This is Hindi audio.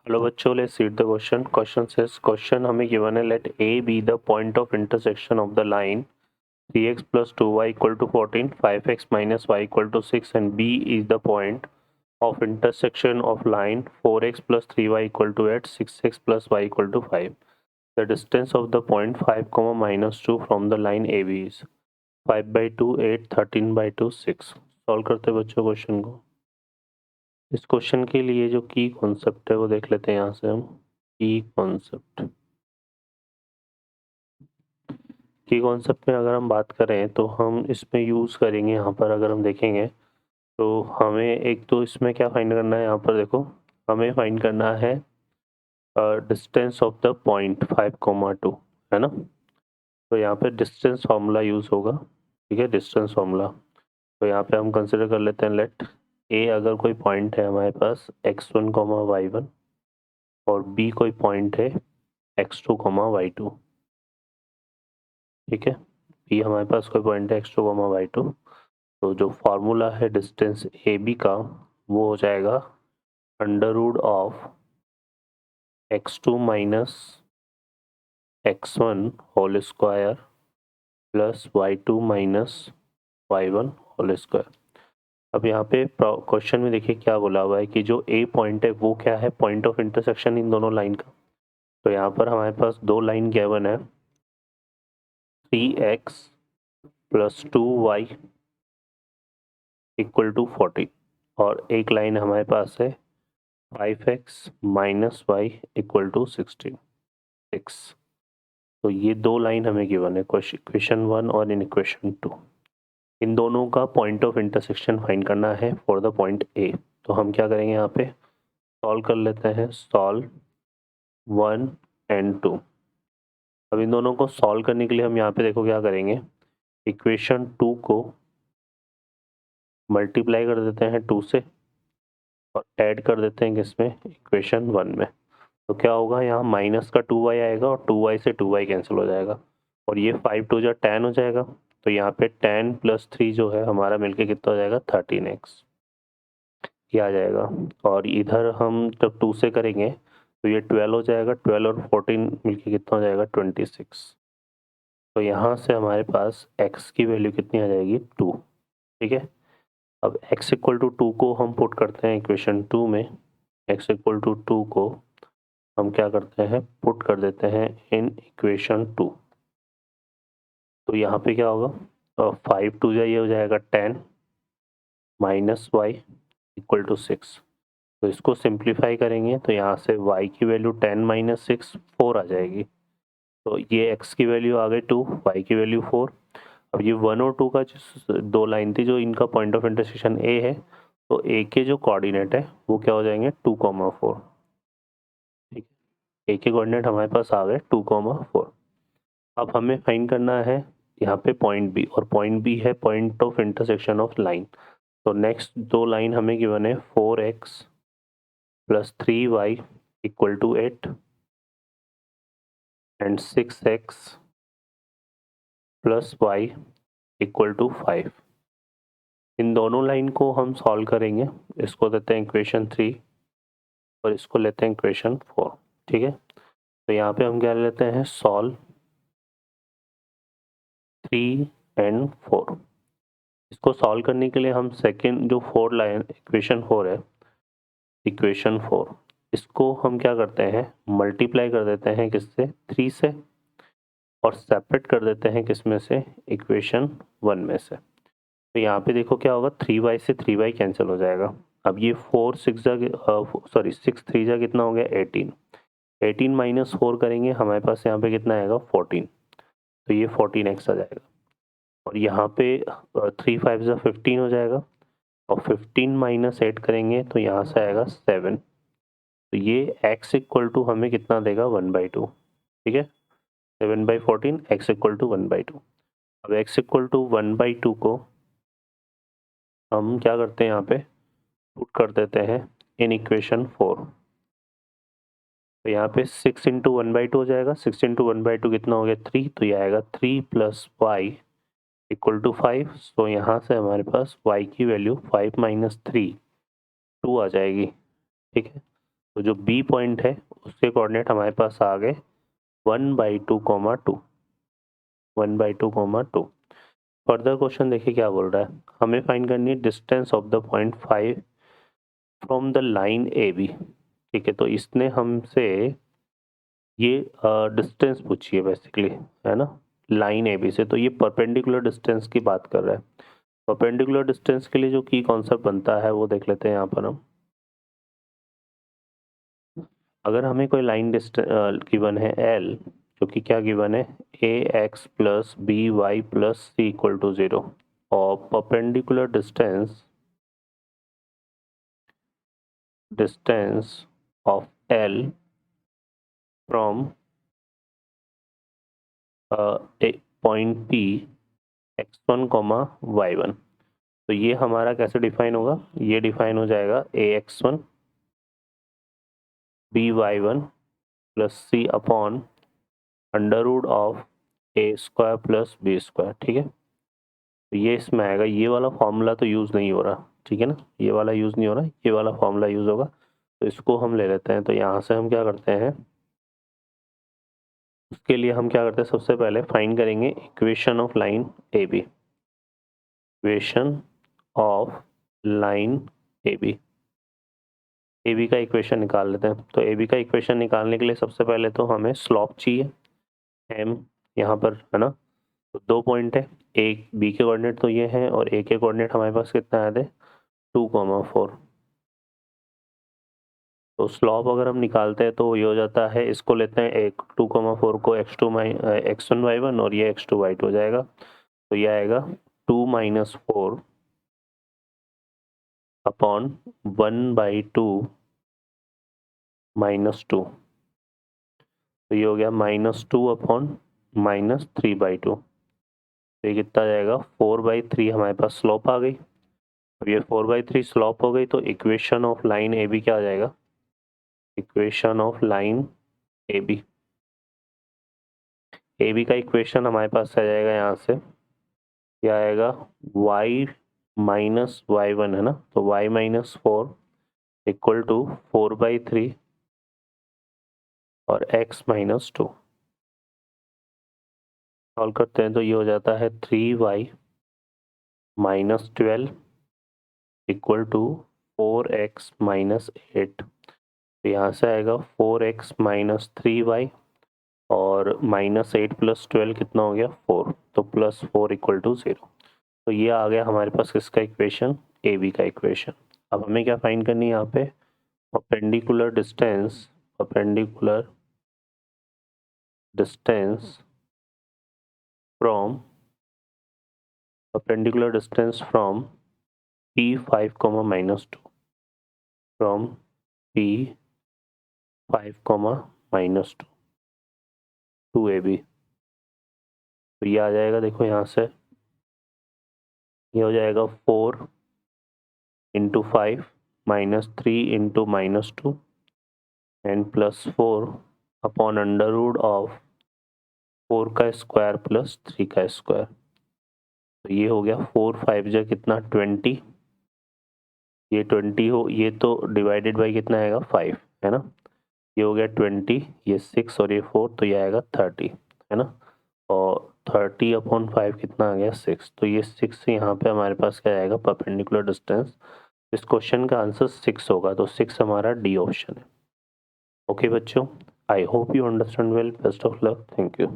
हेलो बच्चों, let's read the question. Question हमें गिवन है. Let A B the point of intersection of the line 3x plus 2y equal to 14, 5x minus y equal to 6 and B is the point of intersection of line 4x plus 3y equal to 8, 6x plus y equal to 5. The distance of the point 5 comma minus 2 from the line AB is 5 by 2, 8, 13 by 2, 6. Solve करते हैं बच्चों क्वेश्चन को. इस क्वेश्चन के लिए जो की कॉन्सेप्ट है वो देख लेते हैं यहाँ से हम. की कॉन्सेप्ट में अगर हम बात करें तो हम इसमें यूज़ करेंगे. यहाँ पर अगर हम देखेंगे तो हमें एक तो इसमें क्या फाइंड करना है. यहाँ पर देखो, हमें फाइंड करना है डिस्टेंस ऑफ द पॉइंट 5,2, है ना. तो यहाँ पे डिस्टेंस फार्मूला यूज़ होगा. ठीक है, डिस्टेंस फार्मूला. तो यहाँ पे हम कंसिडर कर लेते हैं. लेट ए अगर कोई पॉइंट है हमारे पास x1, y1 और बी कोई पॉइंट है x2, y2. ठीक है, बी हमारे पास कोई पॉइंट है x2, y2. तो जो फार्मूला है डिस्टेंस ए बी का वो हो जाएगा under root of x2 minus x1 whole square plus y2 minus y1 whole square. अब यहाँ पे क्वेश्चन में देखिए क्या बोला हुआ है कि जो ए पॉइंट है वो क्या है, पॉइंट ऑफ इंटरसेक्शन इन दोनों लाइन का. तो यहाँ पर हमारे पास दो लाइन गिवन है, 3x plus 2y equal to 40 और एक लाइन हमारे पास है 5x minus Y equal to 16, 6. तो ये दो लाइन हमें गिवन है इक्वेशन 1 और इन इक्वेशन 2. इन दोनों का पॉइंट ऑफ इंटरसेक्शन फाइंड करना है फॉर द पॉइंट ए. तो हम क्या करेंगे, यहाँ पे सॉल्व कर लेते हैं. Solve 1 and 2. अब इन दोनों को सॉल्व करने के लिए हम यहाँ पे देखो क्या करेंगे, इक्वेशन 2 को मल्टीप्लाई कर देते हैं 2 से और ऐड कर देते हैं किसमें, इक्वेशन 1 में. तो क्या होगा, यहाँ माइनस का 2y आएगा और 2y से 2y कैंसिल हो जाएगा और ये 5 2 10 हो जाएगा. तो यहाँ पे 10 प्लस 3 जो है हमारा मिलके कितना हो जाएगा, 13x ये आ जाएगा. और इधर हम जब 2 से करेंगे तो ये 12 हो जाएगा. 12 और 14 मिलके कितना हो जाएगा, 26. तो यहाँ से हमारे पास x की वैल्यू कितनी आ जाएगी, 2. ठीक है, अब x इक्वल टू 2 को हम पुट करते हैं इक्वेशन 2 में. x इक्वल टू 2 को हम क्या करते हैं, पुट कर देते हैं इन इक्वेशन 2. तो यहाँ पे क्या होगा, 5 2 ये हो जाएगा 10 माइनस वाई इक्वल टू 6. तो इसको सिंप्लीफाई करेंगे तो यहाँ से y की वैल्यू 10 माइनस 6 4 आ जाएगी. तो ये x की वैल्यू आ गई 2, y की वैल्यू 4. अब ये 1 और 2 का जो दो लाइन थी जो इनका पॉइंट ऑफ इंटरसेक्शन a है, तो a के जो कोऑर्डिनेट है वो क्या हो जाएंगे, 2, 4. ठीक है, a के कोऑर्डिनेट हमारे पास आ गए 2, 4. अब हमें फाइंड करना है यहाँ पे पॉइंट बी, और पॉइंट बी है point of intersection of line. तो नेक्स्ट दो लाइन हमें गिवन है 4x plus 3y equal to 8 and 6x plus y equal to 5. इन दोनों लाइन को हम सॉल्व करेंगे. इसको देते हैं इक्वेशन 3 और इसको लेते हैं इक्वेशन 4. ठीक है, तो यहाँ पे हम क्या लेते हैं, सॉल्व 3 एंड 4. इसको सॉल्व करने के लिए हम सेकेंड जो 4 लाइन इक्वेशन 4 है, इक्वेशन 4, इसको हम क्या करते हैं, मल्टीप्लाई कर देते हैं किससे, 3 से, और सेपरेट कर देते हैं किसमें से, इक्वेशन 1 में से. तो यहाँ पे देखो क्या होगा, 3y से 3y कैंसिल हो जाएगा. अब ये 4 6 6 3 जा कितना हो गया, 18. 18 माइनस 4 करेंगे हमारे पास यहाँ पे कितना आएगा, 14. तो ये 14x आ जाएगा. और यहाँ पे 3 5 जा 15 हो जाएगा और 15 माइनस 8 करेंगे तो यहाँ से आएगा 7. तो ये x इक्वल टू हमें कितना देगा, 1/2. ठीक है, 7/14 x इक्वल टू 1/2. अब x इक्वल टू 1/2 को हम क्या करते हैं, यहाँ पे पुट कर देते हैं इन इक्वेशन 4. तो यहाँ पे 6 इंटू 1/2 हो जाएगा. 6 इंटू 1/2 कितना हो गया, 3. तो ये आएगा 3 प्लस वाई इक्वल टू 5. तो यहाँ से हमारे पास y की वैल्यू 5 माइनस 3 2 आ जाएगी. ठीक है, तो जो बी पॉइंट है उसके कोऑर्डिनेट हमारे पास आ गए 1/2, 1/2, 2। फर्दर क्वेश्चन देखिए क्या बोल रहा है, हमें फाइंड करनी है distance of the point 5 from the line A B. ठीक है, तो इसने हमसे ये डिस्टेंस पूछी है बेसिकली, है ना, लाइन ए बी से। तो ये परपेंडिकुलर डिस्टेंस की बात कर रहा है। परपेंडिकुलर डिस्टेंस के लिए जो की कॉन्सेप्ट बनता है वो देख लेते हैं यहाँ पर हम। अगर हमें कोई लाइन गिवन है एल, जो कि क्या गिवन है, A X plus B Y plus C equal to 0, और perpendicular distance of L from point P x1, y1। तो ये हमारा कैसे डिफाइन होगा, ये डिफाइन हो जाएगा ax1 by1 plus C upon under root of A square plus B square. ठीक है, तो ये इसमें आएगा, ये वाला फॉर्मूला तो यूज़ नहीं हो रहा, ठीक है ना, ये वाला यूज़ नहीं हो रहा, ये वाला फॉर्मूला यूज़ होगा। तो इसको हम ले लेते हैं। तो यहाँ से हम क्या करते हैं, उसके लिए हम क्या करते हैं, सबसे पहले फाइंड करेंगे equation of line A B, equation of line A B. A B का इक्वेशन निकाल लेते हैं। तो ए बी का इक्वेशन निकालने के लिए सबसे पहले तो हमें स्लॉप चाहिए, एम यहाँ पर, है ना। तो दो पॉइंट है, एक बी के कोऑर्डिनेट तो ये हैं और ए के कोऑर्डिनेट हमारे पास कितना आए थे, 2, 4। तो स्लॉप अगर हम निकालते हैं तो ये हो जाता है, इसको लेते हैं एक 2, 4 को x1 y1 और ये x2 y2 हो जाएगा। तो ये आएगा 2 - 4 अपॉन 1/2 -2। तो ये हो गया -2 अपॉन -3/2। तो ये कितना जाएगा, 4/3 हमारे पास स्लोप आ गई। अब ये 4/3 स्लोप हो गई, तो equation of line A B क्या आ जाएगा, equation of line A B. A B का इक्वेशन हमारे पास आ जाएगा, यहाँ से क्या आएगा, y - y1, है ना। तो y - 4 इक्वल टू 4/3 और x - 2। सॉल्व करते हैं तो ये हो जाता है 3y - 12 इक्वल टू 4x - 8। तो यहाँ से आएगा 4x - 3y और -8 + 12 कितना हो गया, 4। तो +4 इक्वल टू 0। तो ये आ गया हमारे पास किसका इक्वेशन, ए बी का इक्वेशन। अब हमें क्या फाइंड करनी है यहाँ पे, perpendicular distance from P5, -2, from P5, -2 to A B. तो ये आ जाएगा, देखो यहाँ से ये हो जाएगा 4 × 5 -3 × -2 and +4 upon under root of 4 का स्क्वायर प्लस 3 का स्क्वायर। तो ये हो गया 4 5 जा कितना 20, ये 20 हो, ये तो डिवाइडेड बाई कितना आएगा 5, है ना। ये हो गया 20, ये 6 और ये 4, तो ये आएगा 30, है ना। और 30/5 कितना आ गया 6। तो ये 6 यहाँ पे हमारे पास क्या आएगा, परपेंडिकुलर डिस्टेंस। इस क्वेश्चन का आंसर 6 होगा, तो 6 हमारा डी ऑप्शन है। ओके बच्चों, I hope you understand well. Best of luck, thank you.